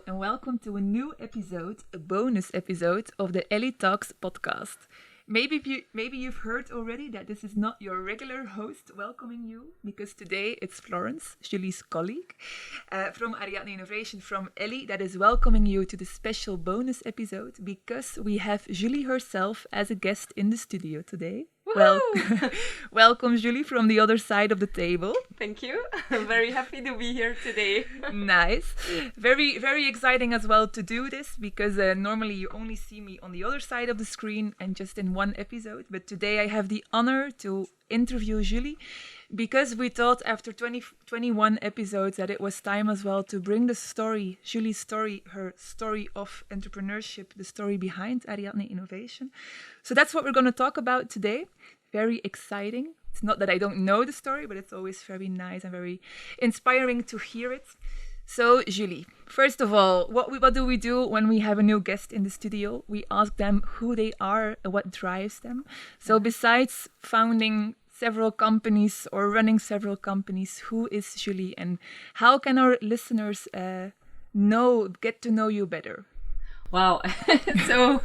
Hello and welcome to a new episode, a bonus episode of the Ellie.Talks podcast. Maybe you've heard already that this is not your regular host welcoming you, because today it's Florence, Julie's colleague, from Ariadne Innovation, from Ellie, that is welcoming you to the special bonus episode because we have Julie herself as a guest in the studio today. Well, welcome, Julie, from the other side of the table. Thank you. I'm very happy to be here today. Nice. Very, very exciting as well to do this because normally you only see me on the other side of the screen and just in one episode. But today I have the honor to interview Julie because we thought after 21 episodes that it was time as well to bring the story, Julie's story, her story of entrepreneurship, the story behind Ariadne Innovation. So that's what we're going to talk about today. Very exciting. It's not that I don't know the story, but it's always very nice and very inspiring to hear it. So, Julie, first of all, what do we do when we have a new guest in the studio? We ask them who they are and what drives them. So besides founding several companies or running several companies, who is Julie and how can our listeners get to know you better? Wow, so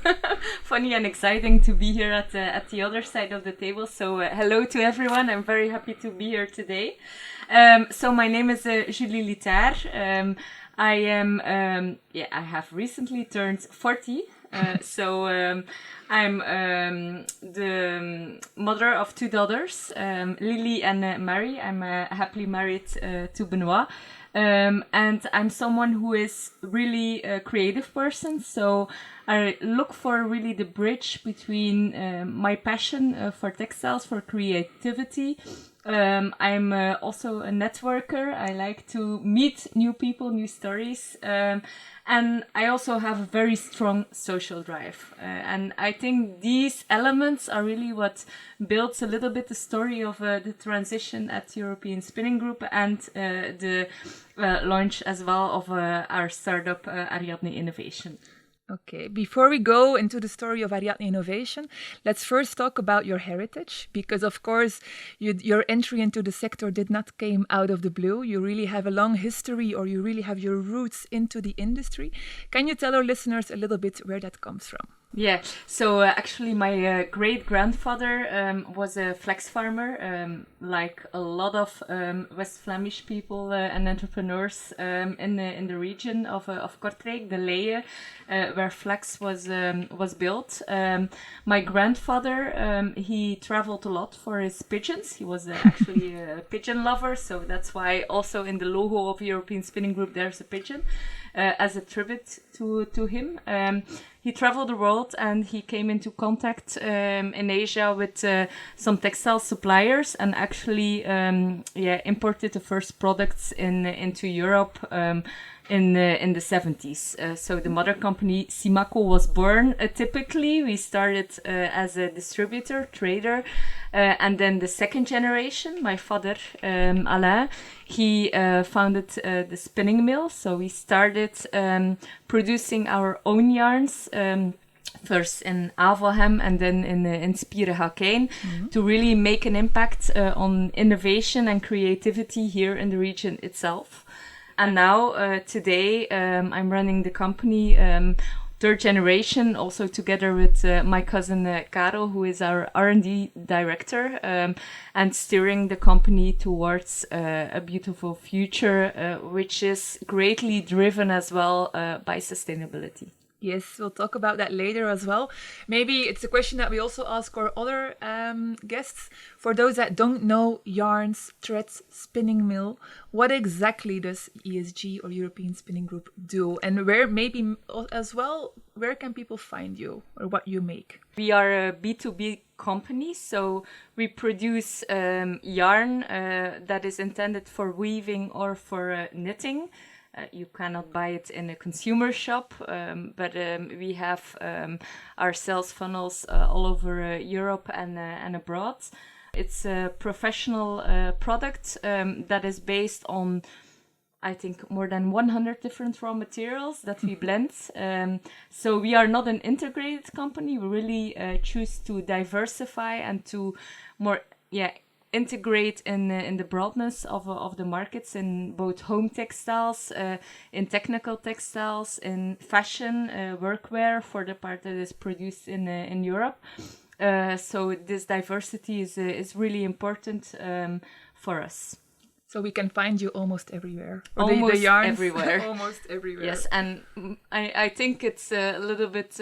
funny and exciting to be here at the other side of the table. So hello to everyone. I'm very happy to be here today. So my name is Julie Lietaer. I have recently turned 40. I'm the mother of two daughters, Lily and Mary. I'm happily married to Benoit. And I'm someone who is really a creative person, so I look for really the bridge between my passion for textiles, for creativity. I'm also a networker. I like to meet new people, new stories. And I also have a very strong social drive. And I think these elements are really what builds a little bit the story of the transition at European Spinning Group and the launch as well of our startup Ariadne Innovation. Okay, before we go into the story of Ariadne Innovation, let's first talk about your heritage, because of course your entry into the sector did not came out of the blue. You really have a long history, or you really have your roots into the industry. Can you tell our listeners a little bit where that comes from? Yeah, so actually my great-grandfather was a flax farmer, like a lot of West Flemish people and entrepreneurs in the region of Kortrijk, the Lietaer, where flax was built. My grandfather, he traveled a lot for his pigeons. He was actually a pigeon lover, so that's why also in the logo of European Spinning Group there's a pigeon as a tribute to him. He traveled the world and he came into contact in Asia with some textile suppliers and actually imported the first products into Europe in the 70s. So the mother company Simaco was born. Typically, we started as a distributor, trader, and then the second generation, my father Alain, he founded the spinning mill. So we started producing our own yarns. First in Avelhem and then in Spierenhakijn, to really make an impact on innovation and creativity here in the region itself. And now, today, I'm running the company, third generation, also together with my cousin Karel, who is our R&D director, and steering the company towards a beautiful future, which is greatly driven as well by sustainability. Yes, we'll talk about that later as well. Maybe it's a question that we also ask our other guests. For those that don't know yarns, threads, spinning mill, what exactly does ESG or European Spinning Group do? And where maybe as well, where can people find you or what you make? We are a B2B company, so we produce yarn that is intended for weaving or for knitting. You cannot buy it in a consumer shop, but we have our sales funnels all over Europe and abroad. It's a professional product that is based on, I think, more than 100 different raw materials that we blend. So we are not an integrated company. We really choose to diversify and to more integrate in the broadness of the markets in both home textiles, in technical textiles, in fashion, workwear for the part that is produced in Europe. So this diversity is really important for us. So we can find you almost everywhere. Or almost the yarns, everywhere. Almost everywhere. Yes, and I think it's a little bit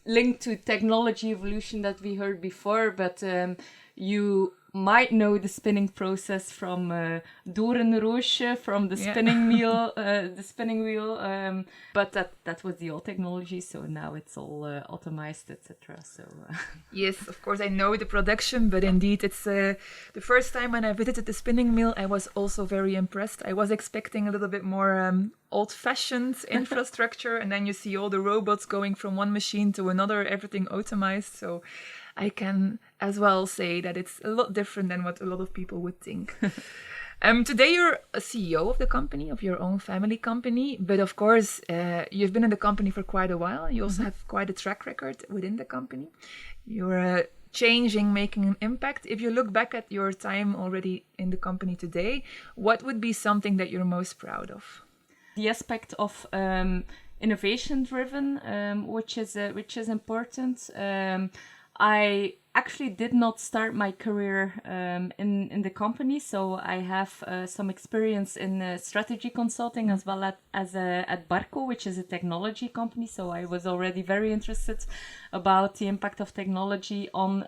linked to technology evolution that we heard before, but you might know the spinning process from Doornroosje, from the spinning wheel, but that was the old technology, so now it's all automized, etc. So yes, of course I know the production, but indeed it's the first time when I visited the spinning mill, I was also very impressed. I was expecting a little bit more old-fashioned infrastructure, and then you see all the robots going from one machine to another, everything automized. So I can as well say that it's a lot different than what a lot of people would think. Today you're a CEO of the company, of your own family company, but of course you've been in the company for quite a while. You also have quite a track record within the company. You're changing, making an impact. If you look back at your time already in the company today, what would be something that you're most proud of? The aspect of innovation driven, which is important. I actually did not start my career in the company, so I have some experience in strategy consulting as well as at Barco, which is a technology company. So I was already very interested about the impact of technology on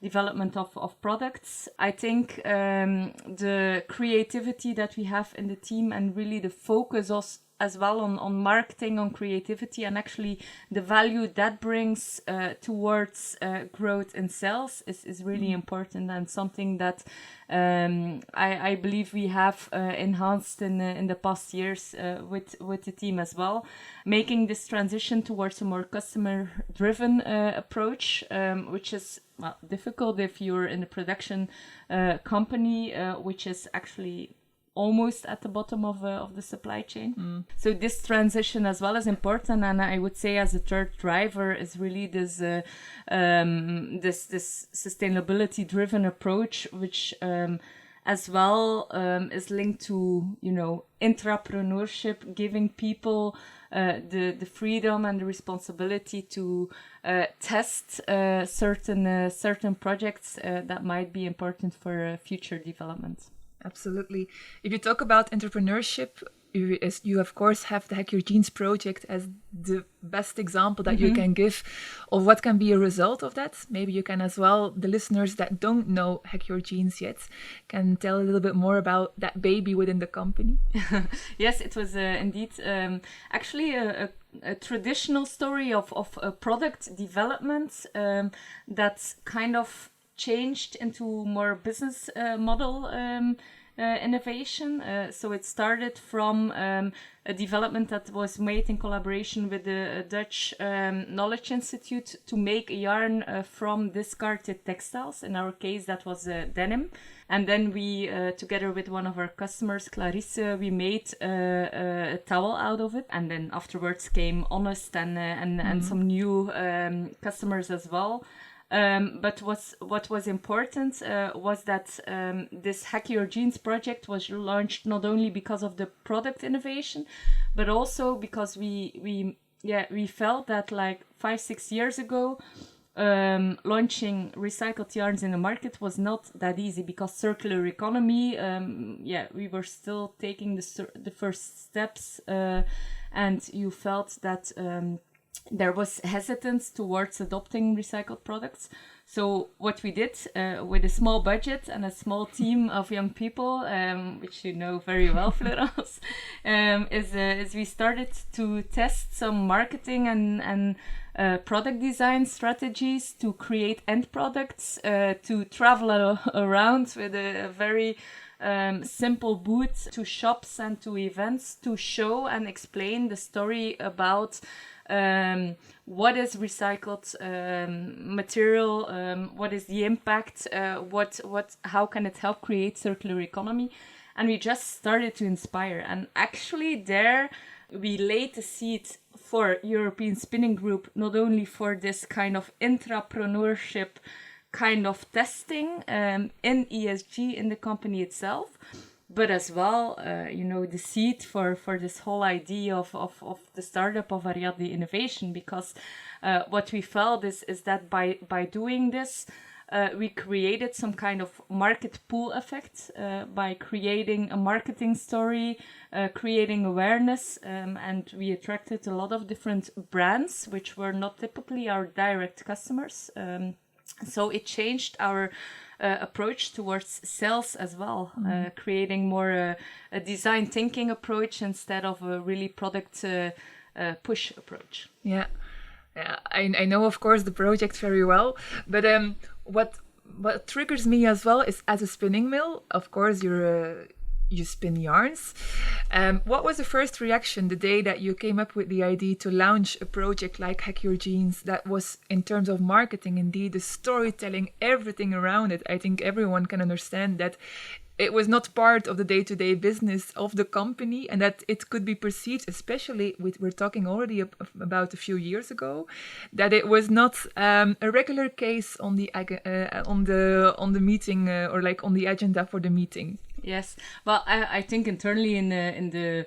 development of products. I think the creativity that we have in the team and really the focus as well on marketing, on creativity, and actually the value that brings towards growth in sales is really important, and something that I believe we have enhanced in the past years with the team as well, making this transition towards a more customer-driven approach, which is difficult if you're in a production company, which is actually almost at the bottom of the supply chain. So this transition as well is important, and I would say as a third driver is really this sustainability driven approach, which as well is linked to entrepreneurship, giving people the freedom and the responsibility to test certain projects that might be important for future development. Absolutely. If you talk about entrepreneurship, you of course have the Hack Your Genes project as the best example that you can give of what can be a result of that. Maybe you can as well, the listeners that don't know Hack Your Genes yet, can tell a little bit more about that baby within the company. Yes, it was indeed actually a traditional story of product development that kind of changed into more business model innovation. So it started from a development that was made in collaboration with the Dutch Knowledge Institute to make a yarn from discarded textiles. In our case, that was denim. And then we, together with one of our customers, Clarisse, we made a towel out of it. And then afterwards came Honest and some new customers as well. But what was important was that this Hack Your Genes project was launched not only because of the product innovation, but also because we felt that like 5-6 years ago, launching recycled yarns in the market was not that easy, because circular economy, we were still taking the first steps, and you felt that there was hesitance towards adopting recycled products. So what we did with a small budget and a small team of young people, which you know very well, Florence, is we started to test some marketing and product design strategies to create end products, to travel around with a very simple booth to shops and to events to show and explain the story about what is recycled material, what is the impact, how can it help create circular economy. And we just started to inspire, and actually there we laid the seed for European Spinning Group, not only for this kind of intrapreneurship kind of testing in ESG in the company itself, but as well, the seed for this whole idea of the startup of Ariadne Innovation, because what we felt is that by doing this, we created some kind of market pull effect by creating a marketing story, creating awareness, and we attracted a lot of different brands, which were not typically our direct customers. So it changed our approach towards sales as well, creating more a design thinking approach instead of a really product push approach. Yeah. Yeah, I know, of course, the project very well, but what triggers me as well is, as a spinning mill, of course, you spin yarns. What was the first reaction the day that you came up with the idea to launch a project like Hack Your Jeans that was, in terms of marketing, indeed, the storytelling, everything around it? I think everyone can understand that it was not part of the day-to-day business of the company, and that it could be perceived, especially we're talking already about a few years ago, that it was not a regular case on the meeting or like on the agenda for the meeting. Yes, well, I think internally in the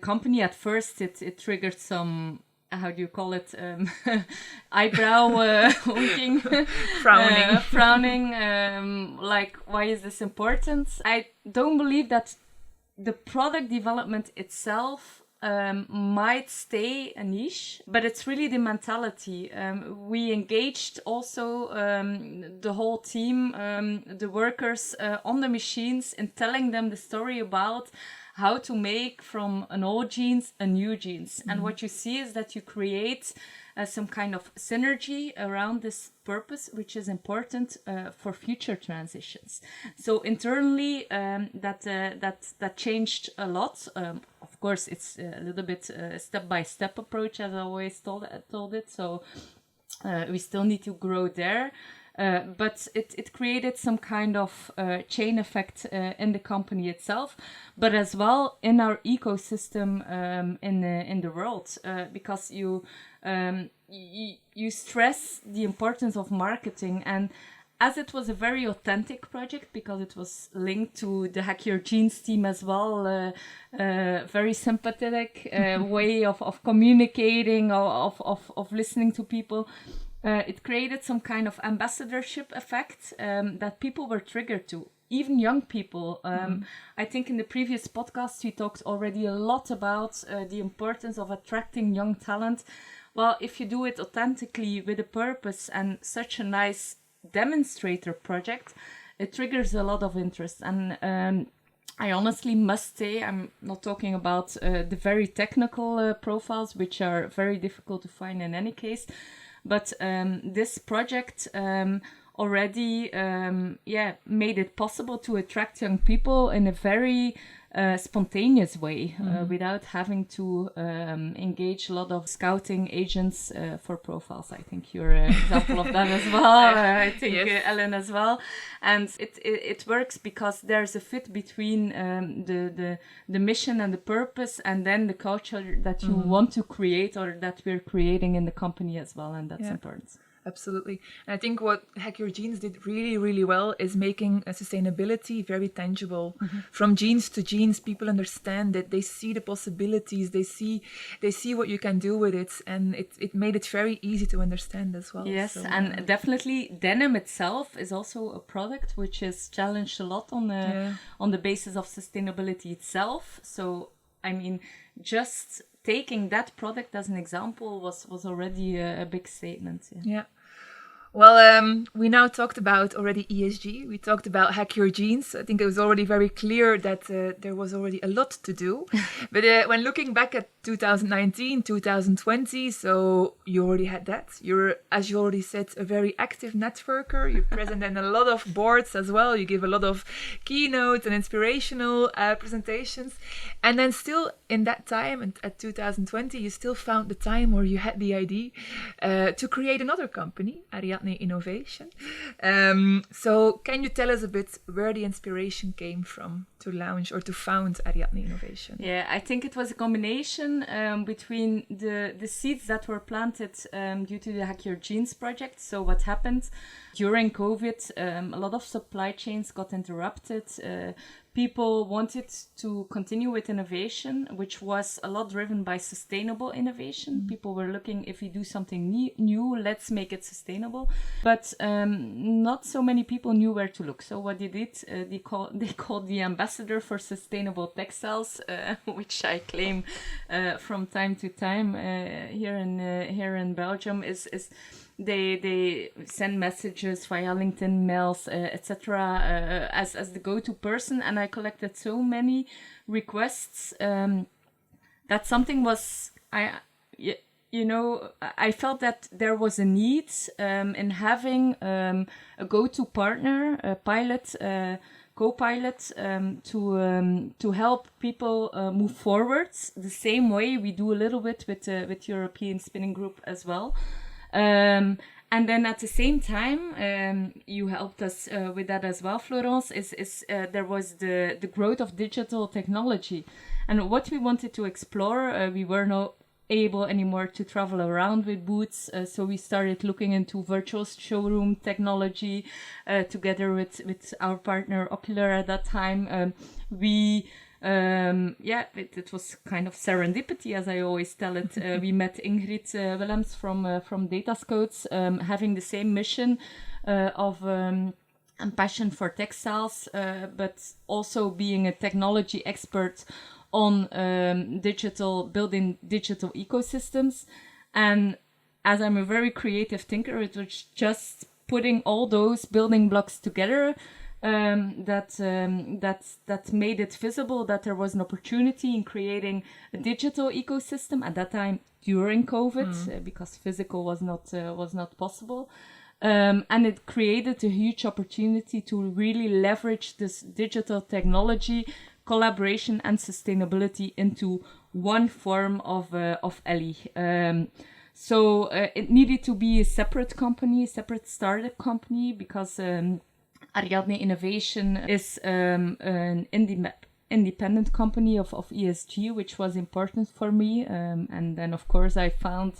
company at first it triggered some, how do you call it, eyebrow winking, frowning, like, why is this important? I don't believe that the product development itself might stay a niche, but it's really the mentality. We engaged also the whole team, the workers on the machines, in telling them the story about how to make from an old jeans a new jeans. And what you see is that you create some kind of synergy around this purpose, which is important for future transitions. So internally, that changed a lot. Of course, it's a little bit step-by-step approach, as I always told it. So we still need to grow there. But it created some kind of chain effect in the company itself, but as well in our ecosystem in the world, because you stress the importance of marketing. And as it was a very authentic project, because it was linked to the Hack Your Jeans team as well, very sympathetic way of communicating, of listening to people. It created some kind of ambassadorship effect that people were triggered to, even young people. I think in the previous podcast we talked already a lot about the importance of attracting young talent. Well, if you do it authentically with a purpose and such a nice demonstrator project, it triggers a lot of interest. And I honestly must say, I'm not talking about the very technical profiles, which are very difficult to find in any case. But this project already made it possible to attract young people in a very spontaneous way, without having to engage a lot of scouting agents for profiles. I think you're an example of that as well. I think yes. Ellen as well. And it works because there's a fit between the mission and the purpose, and then the culture that you want to create, or that we're creating in the company as well, and that's important. Absolutely. And I think what Hack Your Jeans did really, really well is making sustainability very tangible. From jeans to jeans, people understand that, they see the possibilities, they see what you can do with it, and it made it very easy to understand as well. Yes, so, and definitely denim itself is also a product which is challenged a lot on the basis of sustainability itself. So, I mean, just taking that product as an example was already a big statement. Yeah. Well, we now talked about already ESG. We talked about Hack Your Jeans. I think it was already very clear that there was already a lot to do. But when looking back at 2019, 2020, so you already had that. You're, as you already said, a very active networker. You're present in a lot of boards as well. You give a lot of keynotes and inspirational presentations. And then still in that time, at 2020, you still found the time, or you had the idea to create another company, Ariadne Innovation. So can you tell us a bit where the inspiration came from to launch or to found Ariadne Innovation? Yeah, I think it was a combination between the seeds that were planted due to the Hack Your Genes project. So what happened during COVID, a lot of supply chains got interrupted. People wanted to continue with innovation, which was a lot driven by sustainable innovation. People were looking, if we do something new, let's make it sustainable. But not so many people knew where to look. So what they did, they called the ambassador for sustainable textiles, which I claim from time to time here in Belgium, is they send messages via LinkedIn, mails, etc. As the go-to person, and I collected so many requests that something was I felt that there was a need in having a go-to partner, a pilot, co-pilot, to help people move forward the same way we do a little bit with European Spinning Group as well. And then at the same time, you helped us with that as well, Florence, there was the growth of digital technology. And what we wanted to explore, we were not able anymore to travel around with booths, so we started looking into virtual showroom technology together with our partner Ocular at that time. It was kind of serendipity, as I always tell it. We met Ingrid Willems from Data Scouts, having the same mission of and passion for textiles, but also being a technology expert on building digital ecosystems. And as I'm a very creative thinker, it was just putting all those building blocks together that made it visible that there was an opportunity in creating a digital ecosystem at that time during COVID, because physical was not possible. And it created a huge opportunity to really leverage this digital technology, collaboration and sustainability into one form of Ellie. So it needed to be a separate company, a separate startup company, because Ariadne Innovation is an independent company of ESG, which was important for me. And then, of course, I found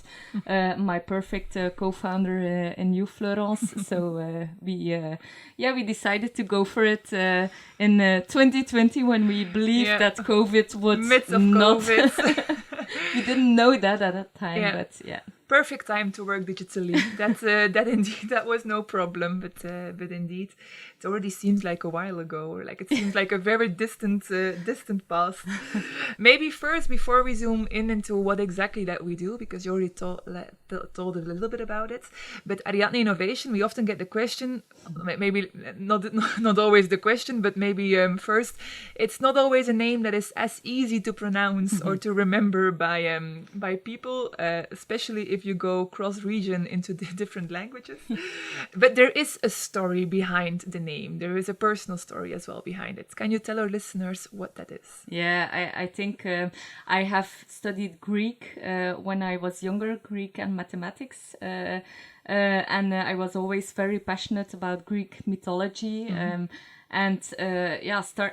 my perfect co-founder in you, Florence. So we decided to go for it in 2020, when we believed that COVID would Midst of not. COVID. We didn't know that at that time, but yeah. Perfect time to work digitally. That was no problem, but indeed, it already seems like a while ago, or like it seems like a very distant past. Maybe first, before we zoom into what exactly that we do, because you already told a little bit about it. But Ariadne Innovation, we often get the question, maybe not always the question, but maybe first, it's not always a name that is as easy to pronounce or to remember by people, especially if you go cross-region into the different languages. But there is a story behind the name. There is a personal story as well behind it. Can you tell our listeners what that is? Yeah, I think I have studied Greek when I was younger, Greek and mathematics. And I was always very passionate about Greek mythology.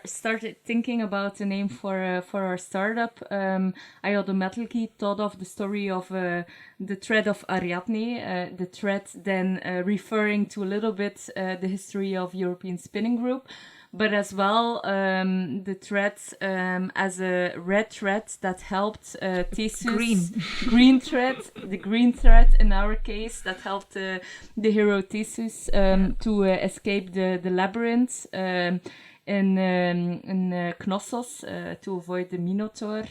Started thinking about a name for our startup. I automatically thought of the story of the thread of Ariadne, the thread then referring to a little bit the history of European Spinning Group, but as well the thread as a red thread that helped Theseus. Green thread, the green thread in our case, that helped the hero Theseus to escape the labyrinth in Knossos to avoid the Minotaur.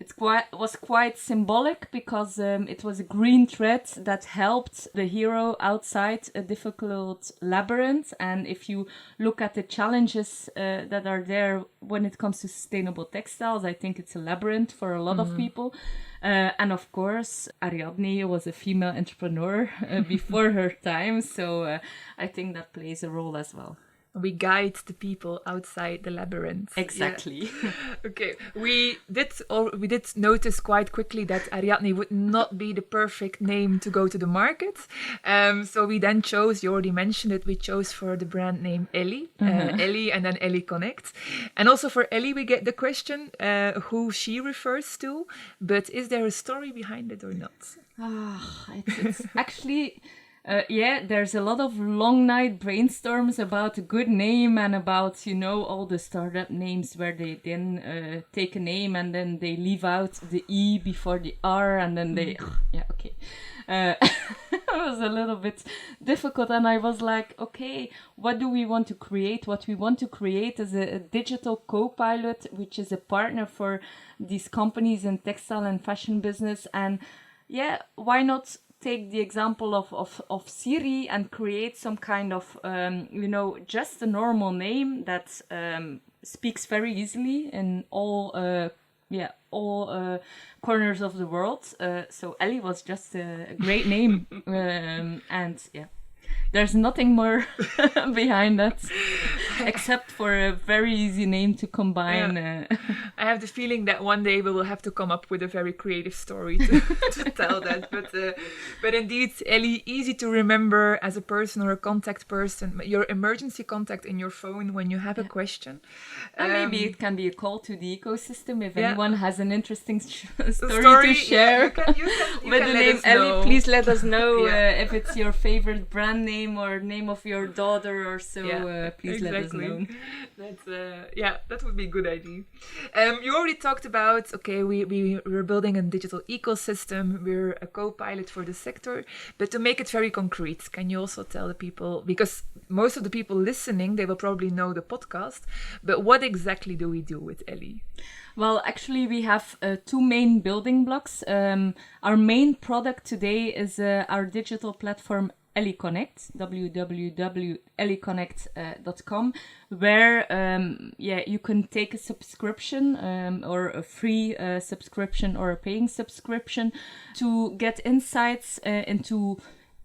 It was quite symbolic, because it was a green thread that helped the hero outside a difficult labyrinth. And if you look at the challenges that are there when it comes to sustainable textiles, I think it's a labyrinth for a lot of people. And of course, Ariadne was a female entrepreneur before her time. So I think that plays a role as well. We guide the people outside the labyrinth. Exactly. Yeah. Okay, we did notice quite quickly that Ariadne would not be the perfect name to go to the market. So we then chose, you already mentioned it, we chose for the brand name Ellie, Ellie and then Ellie.Connect. And also for Ellie, we get the question who she refers to, but is there a story behind it or not? It's actually... there's a lot of long night brainstorms about a good name and about, all the startup names where they then take a name and then they leave out the E before the R and then they... okay. It was a little bit difficult and I was like, okay, what do we want to create? What we want to create is a digital co-pilot, which is a partner for these companies in textile and fashion business. And why not take the example of Siri and create some kind of, just a normal name that speaks very easily in all corners of the world. So Ellie was just a great name. There's nothing more behind that, except for a very easy name to combine. I have the feeling that one day we will have to come up with a very creative story to tell that. But indeed, Ellie, easy to remember as a person or a contact person, your emergency contact in your phone when you have a question. And maybe it can be a call to the ecosystem if anyone has an interesting story to share. You with the name Ellie, please let us know if it's your favorite brand name or name of your daughter or so. Please let us know. That's that would be a good idea. You already talked about we're building a digital ecosystem. We're a co-pilot for the sector, but to make it very concrete, can you also tell the people, because most of the people listening, they will probably know the podcast, but what exactly do we do with Ellie? Well, actually, we have two main building blocks. Our main product today is our digital platform Ellie.Connect, www.Ellie.Connect.com, where you can take a subscription or a free subscription or a paying subscription to get insights into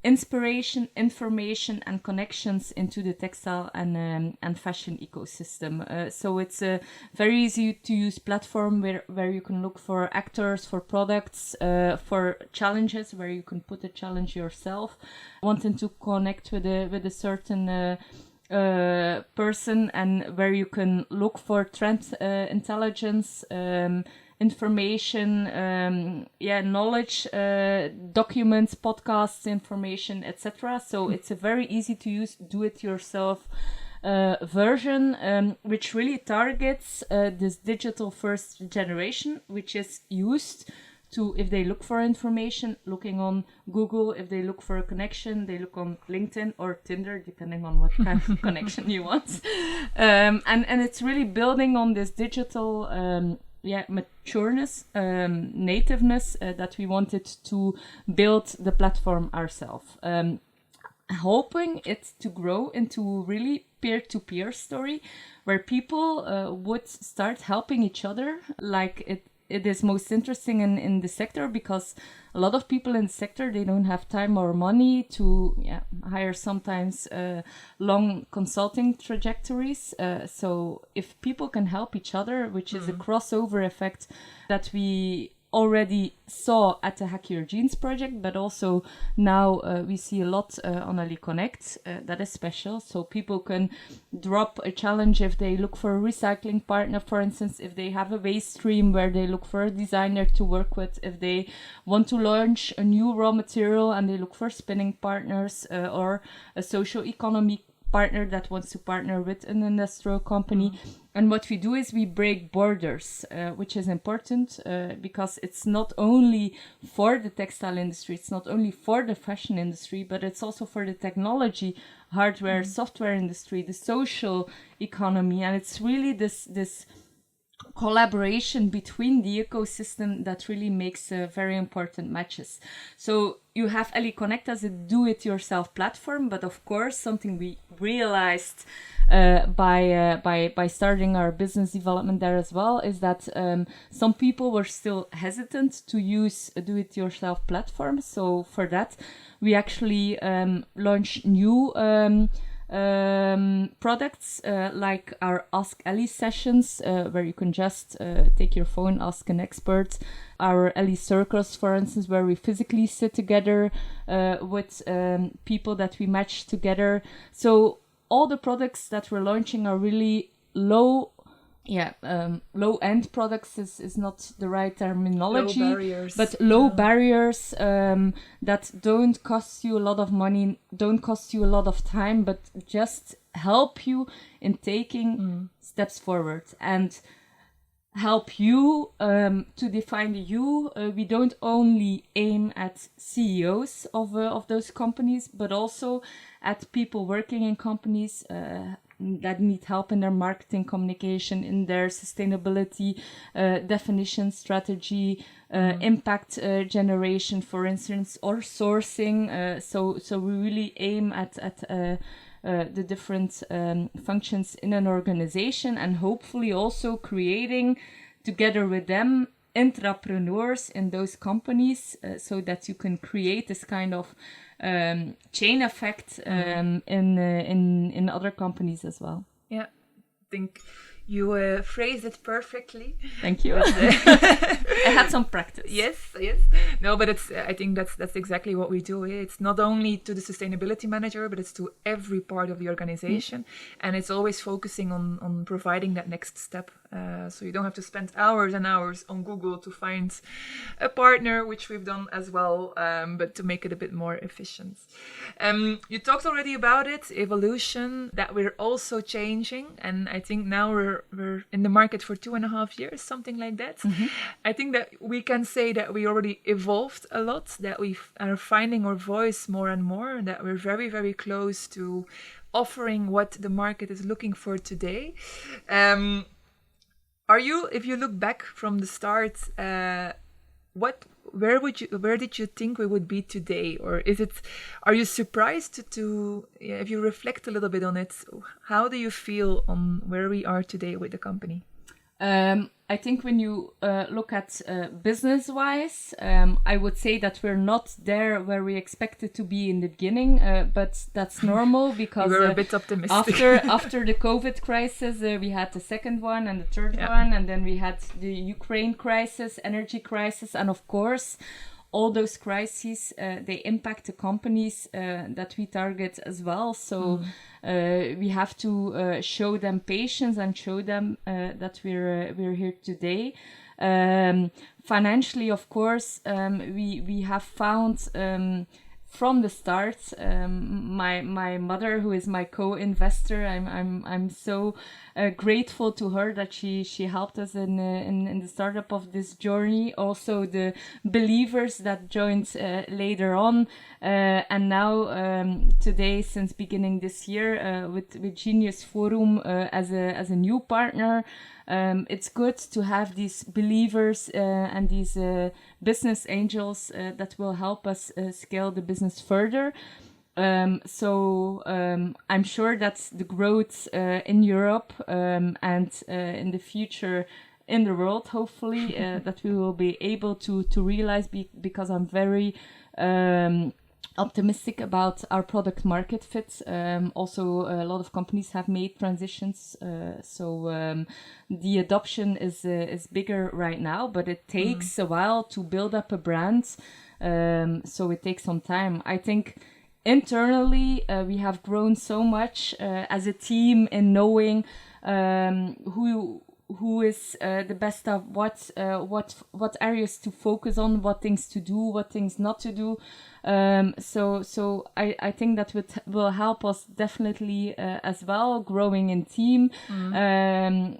inspiration, information, and connections into the textile and fashion ecosystem. So it's a very easy to use platform where you can look for actors, for products, for challenges, where you can put a challenge yourself, wanting to connect with a certain person, and where you can look for trend intelligence, information, knowledge, documents, podcasts, information, etc. So it's a very easy to use, do-it-yourself version, which really targets this digital first generation, which is used to, if they look for information, looking on Google. If they look for a connection, they look on LinkedIn or Tinder, depending on what kind of connection you want. And it's really building on this digital matureness, nativeness that we wanted to build the platform ourselves. Hoping it to grow into really peer-to-peer story where people would start helping each other, like it is most interesting in the sector, because a lot of people in the sector, they don't have time or money to hire sometimes long consulting trajectories. So if people can help each other, which is a crossover effect that we already saw at the Hack Your Jeans project, but also now we see a lot on Ellie.Connect. That is special. So people can drop a challenge if they look for a recycling partner, for instance, if they have a waste stream where they look for a designer to work with, if they want to launch a new raw material and they look for spinning partners or a socio-economic partner that wants to partner with an industrial company. And what we do is we break borders, which is important because it's not only for the textile industry, it's not only for the fashion industry, but it's also for the technology, hardware, software industry, the social economy. And it's really this collaboration between the ecosystem that really makes very important matches. So you have Ellie.Connect as a do-it-yourself platform, but of course something we realized by starting our business development there as well is that some people were still hesitant to use a do-it-yourself platform. So for that, we actually launched new products like our Ask Ellie sessions, where you can just take your phone, ask an expert. Our Ellie circles, for instance, where we physically sit together with people that we match together. So all the products that we're launching are really low-end products is not the right terminology, low barriers. But low barriers that don't cost you a lot of money, don't cost you a lot of time, but just help you in taking steps forward and help you to define you. We don't only aim at CEOs of those companies, but also at people working in companies that need help in their marketing communication, in their sustainability definition strategy, impact generation, for instance, or sourcing. So we really aim at the different functions in an organization, and hopefully also creating together with them entrepreneurs in those companies, so that you can create this kind of chain effect in other companies as well. Yeah, I think you phrased it perfectly. Thank you. I had some practice. Yes. No, but it's. I think that's exactly what we do. It's not only to the sustainability manager, but it's to every part of the organization, and it's always focusing on providing that next step. So you don't have to spend hours and hours on Google to find a partner, which we've done as well, but to make it a bit more efficient. You talked already about it, evolution, that we're also changing, and I think now we're in the market for 2.5 years, something like that. I think that we can say that we already evolved a lot, that we are finding our voice more and more, that we're very, very close to offering what the market is looking for today. If you look back from the start, where did you think we would be today? Or are you surprised if you reflect a little bit on it, how do you feel on where we are today with the company? I think when you look at business-wise, I would say that we're not there where we expected to be in the beginning, but that's normal because we were a bit optimistic. after the COVID crisis, we had the second one and the third one, and then we had the Ukraine crisis, energy crisis, and of course, all those crises, they impact the companies that we target as well. So we have to show them patience and show them that we're here today. Financially, of course, we have found from the start, my mother, who is my co-investor, I'm so grateful to her that she helped us in the startup of this journey. Also the believers that joined later on, and now today, since beginning this year, with Genius Forum as a new partner. It's good to have these believers and these business angels that will help us scale the business further. So I'm sure that the growth in Europe and in the future in the world, hopefully, that we will be able to realize because I'm very optimistic about our product market fit. Also, a lot of companies have made transitions, so the adoption is bigger right now, but it takes a while to build up a brand. So it takes some time. I think internally we have grown so much as a team in knowing who is the best of what areas to focus on, what things to do, what things not to do. So I think that will help us definitely as well. Growing in team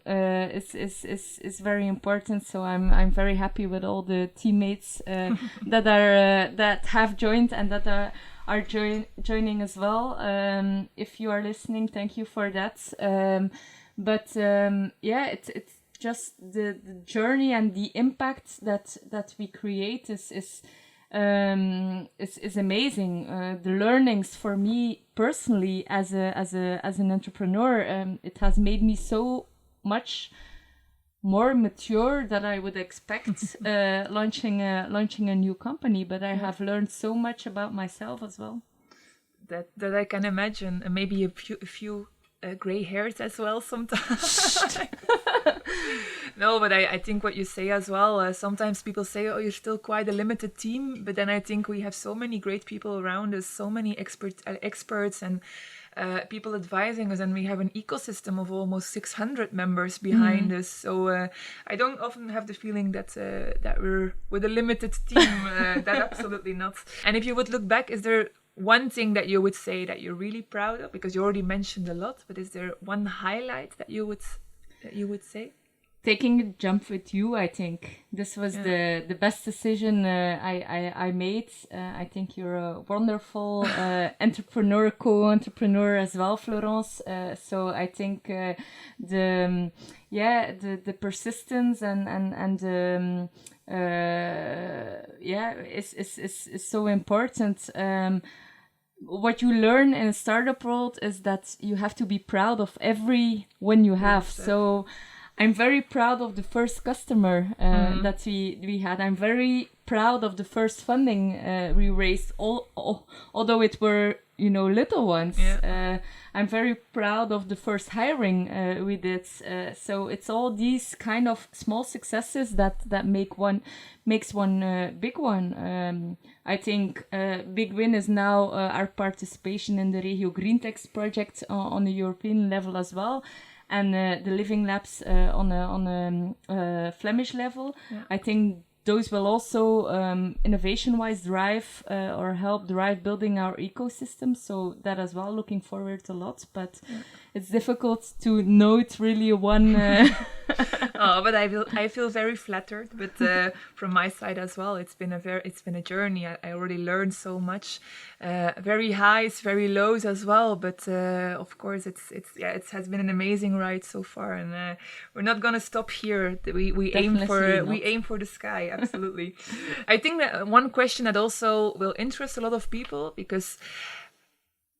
is very important. So I'm very happy with all the teammates that have joined and that are joining as well. If you are listening, thank you for that. But it's just the journey and the impact that we create is amazing. The learnings for me personally as an entrepreneur, it has made me so much more mature than I would expect launching a new company. But I have learned so much about myself as well. that I can imagine, and maybe a few gray hairs as well sometimes. No, but I think what you say as well. Sometimes people say, "Oh, you're still quite a limited team," but then I think we have so many great people around us, so many experts and people advising us, and we have an ecosystem of almost 600 members behind us. So I don't often have the feeling that that we're with a limited team. That absolutely not. And if you would look back, is there one thing that you would say that you're really proud of? Because you already mentioned a lot, but is there one highlight that you would say? Taking a jump with you, I think this was the best decision I made. I think you're a wonderful entrepreneur, co-entrepreneur as well, Florence. So I think the persistence and is so important. What you learn in a startup world is that you have to be proud of every win you have. Yes, so I'm very proud of the first customer that we had. I'm very proud of the first funding we raised, although it were little ones. Yeah. I'm very proud of the first hiring we did. So it's all these kind of small successes that makes one big one. I think big win is now our participation in the Regio GreenTex project on the European level as well. And the living labs on a Flemish level. Yeah. I think those will also innovation-wise drive or help drive building our ecosystem. So that as well, looking forward a lot. But it's difficult to note really one. But I feel very flattered. But from my side as well, it's been a journey. I already learned so much, very highs, very lows as well. But of course, it has been an amazing ride so far, and we're not gonna stop here. We aim for the sky. Absolutely. I think that one question that also will interest a lot of people, because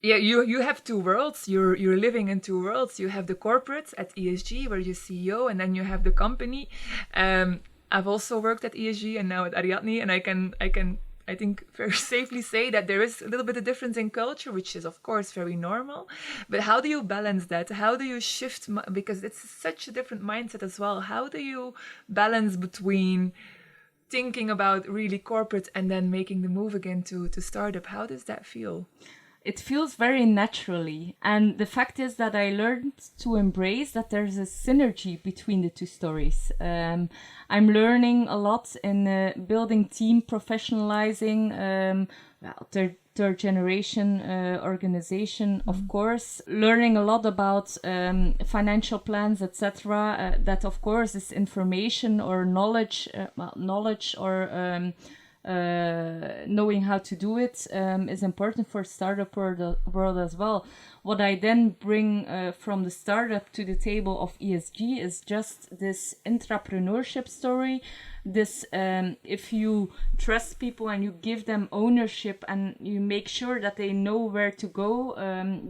you have two worlds. You're living in two worlds. You have the corporate at ESG, where you're CEO, and then you have the company. I've also worked at ESG and now at Ariadne, and I think very safely say that there is a little bit of difference in culture, which is of course very normal. But how do you balance that? How do you shift? Because it's such a different mindset as well. How do you balance between thinking about really corporate and then making the move again to startup? How does that feel? It feels very naturally. And the fact is that I learned to embrace that there's a synergy between the two stories. I'm learning a lot in building team, professionalizing, third generation organization, of course, learning a lot about financial plans, etc. That of course is information or knowledge or knowing how to do it is important for startup world as well. What I then bring from the startup to the table of ESG is just this entrepreneurship story. This if you trust people and you give them ownership and you make sure that they know where to go,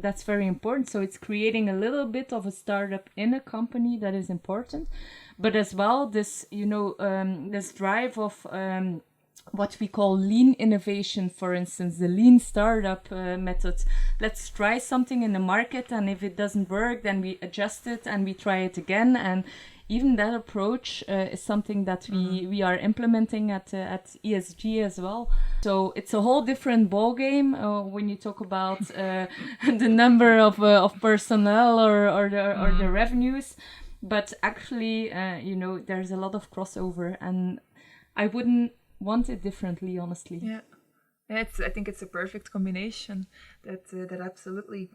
that's very important. So it's creating a little bit of a startup in a company that is important, but as well this this drive of what we call lean innovation, for instance, the lean startup method. Let's try something in the market, and if it doesn't work, then we adjust it and we try it again. And even that approach is something that we are implementing at ESG as well. So it's a whole different ballgame when you talk about the number of personnel or the revenues. But actually, there's a lot of crossover, and I wouldn't want it differently, honestly. Yeah. I think it's a perfect combination. That absolutely.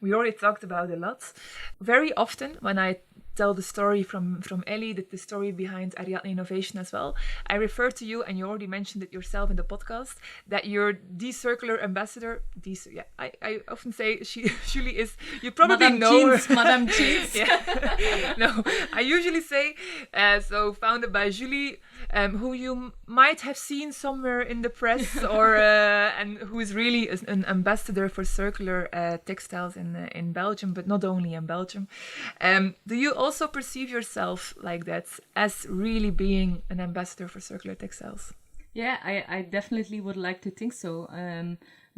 We already talked about a lot. Very often when I tell the story from Ellie, the story behind Ariadne Innovation as well, I refer to you, and you already mentioned it yourself in the podcast, that you're the circular ambassador. I often say Julie is, you probably Madame know Jeans, her. Madame Jeans. No, I usually say, so founded by Julie, who you might have seen somewhere in the press, or and who is really an ambassador for circular textiles in Belgium, but not only in Belgium. Do you also perceive yourself like that, as really being an ambassador for circular textiles? Yeah, I definitely would like to think so.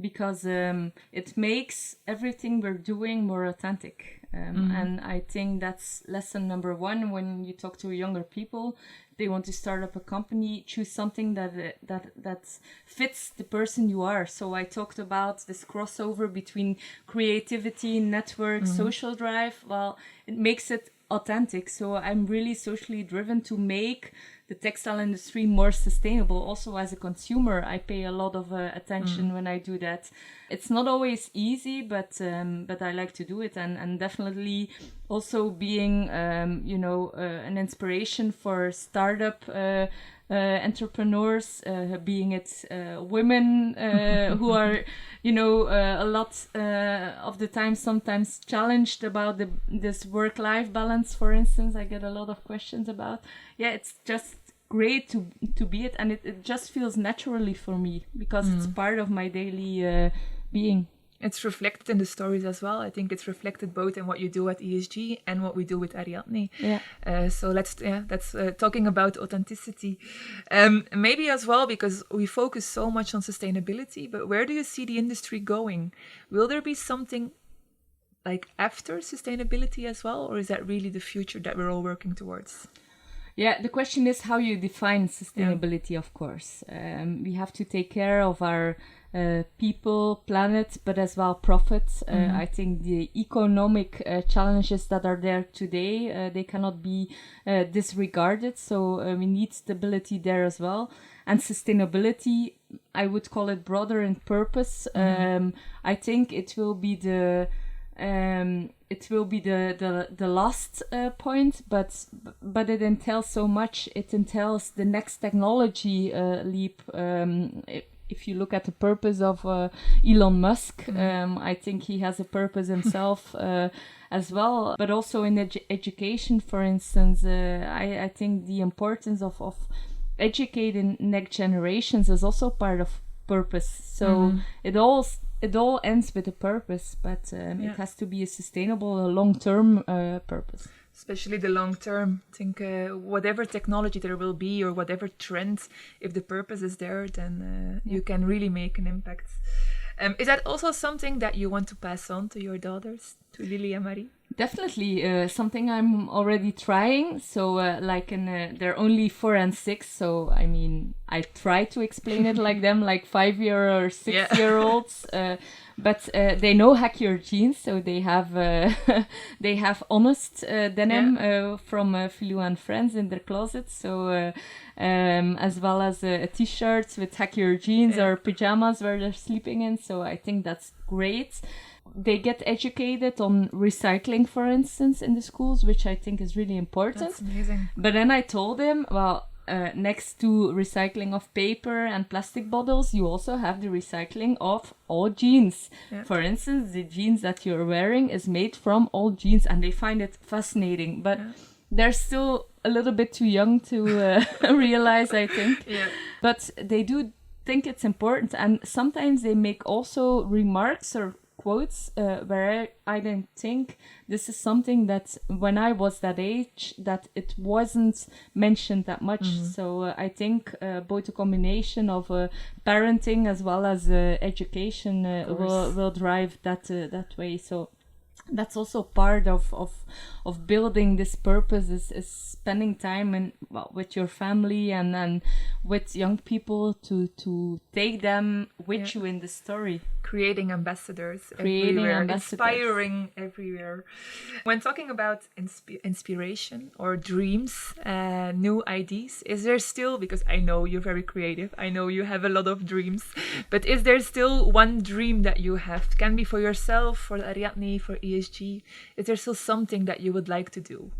because it makes everything we're doing more authentic. And I think that's lesson number one when you talk to younger people. They want to start up a company, choose something that fits the person you are. So I talked about this crossover between creativity, network, social drive. Well, it makes it authentic. So I'm really socially driven to make the textile industry more sustainable. Also, as a consumer, I pay a lot of attention when I do that. It's not always easy, but I like to do it, and definitely also being an inspiration for startup entrepreneurs, being it women who are a lot of the time sometimes challenged about this work-life balance. For instance, I get a lot of questions about. Yeah, it's just great to be it, and it just feels naturally for me because it's part of my daily being. It's reflected in the stories as well. I think it's reflected both in what you do at ESG and what we do with Ariadne. Yeah. So that's talking about authenticity. Maybe as well, because we focus so much on sustainability, but where do you see the industry going? Will there be something like after sustainability as well, or is that really the future that we're all working towards? Yeah, the question is how you define sustainability, of course. We have to take care of our people, planet, but as well profits. I think the economic challenges that are there today, they cannot be disregarded. So we need stability there as well. And sustainability, I would call it broader in purpose. I think it will be the last point, but it entails so much. It entails the next technology leap. If you look at the purpose of Elon Musk, I think he has a purpose himself as well. But also in education, for instance, I think the importance of educating next generations is also part of purpose. So it all ends with a purpose, but it has to be a sustainable, long-term purpose. Especially the long term. I think whatever technology there will be or whatever trend, if the purpose is there, then you can really make an impact. Is that also something that you want to pass on to your daughters, to Lily and Marie? Definitely something I'm already trying. So they're only 4 and 6. So I mean, I try to explain it like them, like 5-year or 6-year-olds. But they know hack your jeans, so they have honest denim from Philou and Friends in their closet. So as well as t-shirts with hack your jeans or pajamas where they're sleeping in. So I think that's great. They get educated on recycling, for instance, in the schools, which I think is really important. That's amazing. But then I told them, well, next to recycling of paper and plastic bottles, you also have the recycling of all jeans. Yeah. For instance, the jeans that you're wearing is made from old jeans, and they find it fascinating. But they're still a little bit too young to realize, I think. Yeah. But they do think it's important, and sometimes they make also remarks or quotes where I didn't think this is something that when I was that age that it wasn't mentioned that much. So I think both a combination of parenting as well as education will drive that way. So that's also part of building this purpose is spending time with your family and with young people to take them with you in the story. Creating ambassadors everywhere, inspiring everywhere. When talking about inspiration or dreams, new ideas, is there still, because I know you're very creative, I know you have a lot of dreams, but is there still one dream that you have? Can be for yourself, for Ariadne, for ESG. Is there still something that you would like to do?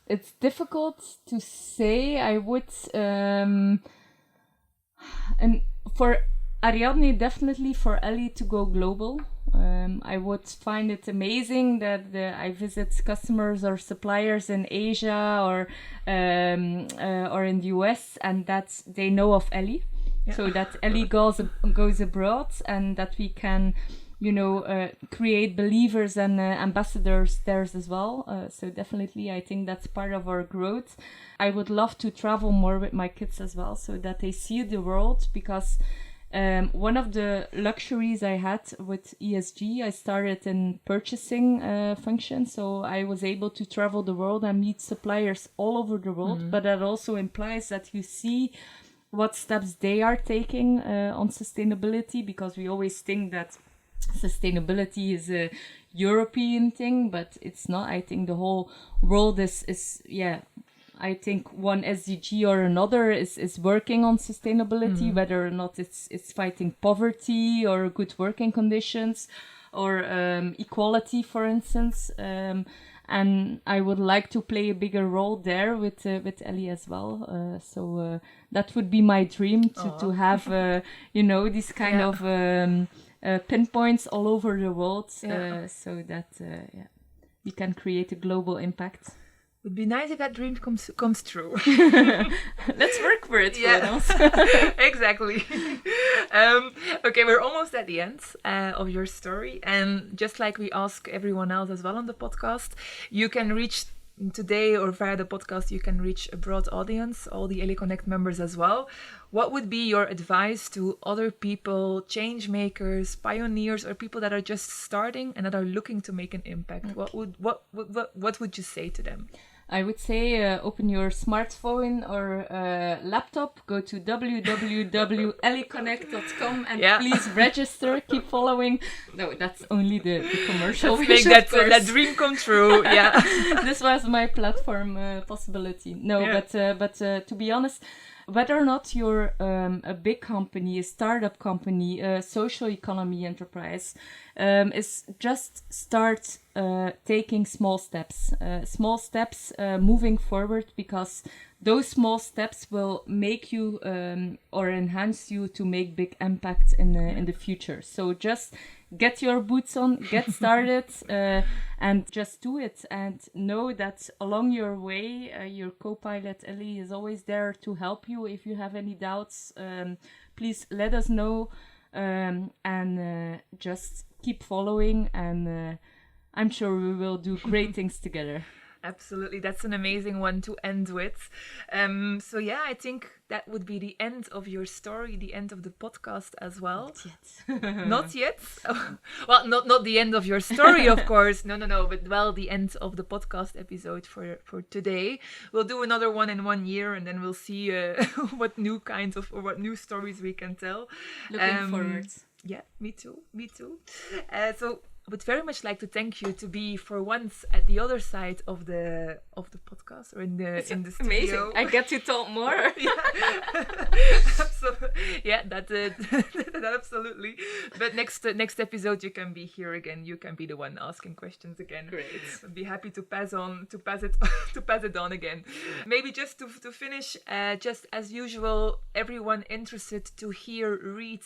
It's difficult to say. I would, and for Ariadne, definitely for Ellie to go global. I would find it amazing that I visit customers or suppliers in Asia or in the US, and that they know of Ellie. Yeah. So that Ellie goes abroad, and that we can, create believers and ambassadors there as well. So definitely, I think that's part of our growth. I would love to travel more with my kids as well, so that they see the world, because One of the luxuries I had with ESG, I started in purchasing function, so I was able to travel the world and meet suppliers all over the world, but that also implies that you see what steps they are taking on sustainability, because we always think that sustainability is a European thing, but it's not. I think the whole world is I think one SDG or another is working on sustainability, whether or not it's fighting poverty or good working conditions or equality, for instance. And I would like to play a bigger role there with Ellie as well. So that would be my dream to have these kind of pinpoints all over the world, so that we can create a global impact. Would be nice if that dream comes true. Let's work for it, Florence. Exactly. Okay, we're almost at the end of your story. And just like we ask everyone else as well on the podcast, you can reach today, or via the podcast, you can reach a broad audience, all the Ellie.Connect members as well. What would be your advice to other people, change makers, pioneers, or people that are just starting and that are looking to make an impact? What would you say to them? I would say open your smartphone or laptop, go to www.Ellie.Connect.com and please register, keep following. No, that's only the commercial. Let's make that dream come true. Yeah. This was my platform possibility. No, but to be honest, whether or not you're a big company, a startup company, a social economy enterprise, is just start taking small steps moving forward, because those small steps will make you or enhance you to make big impact in the future. So just get your boots on, get started, and just do it. And know that along your way, your co-pilot Ellie is always there to help you. If you have any doubts, please let us know, and just keep following, and I'm sure we will do great things together. Absolutely, that's an amazing one to end with. So yeah, I think that would be the end of your story, the end of the podcast as well. Not yet. Not yet? Well, not the end of your story, of course. No, but the end of the podcast episode for today. We'll do another one in 1 year, and then we'll see what new kinds of, or what new stories we can tell. Looking forward. Yeah, me too. So I would very much like to thank you to be for once at the other side of the podcast, or in the studio. Amazing. I get to talk more. That absolutely. But next episode you can be here again. You can be the one asking questions again. Great. I'd be happy to pass it on again. Maybe just to finish, just as usual, everyone interested to hear, read,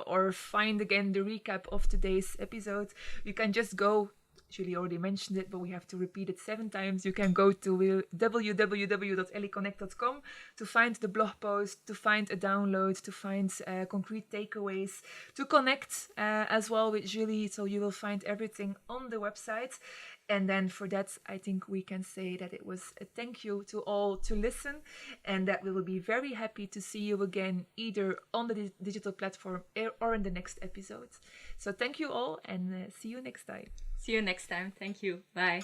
or find again the recap of today's episode, you can just go. Julie already mentioned it, but we have to repeat it 7 times. You can go to www.Ellie.Connect.com to find the blog post, to find a download, to find concrete takeaways, to connect as well with Julie. So you will find everything on the website. And then for that, I think we can say that it was a thank you to all to listen, and that we will be very happy to see you again, either on the digital platform or in the next episode. So thank you all, and see you next time. See you next time. Thank you. Bye.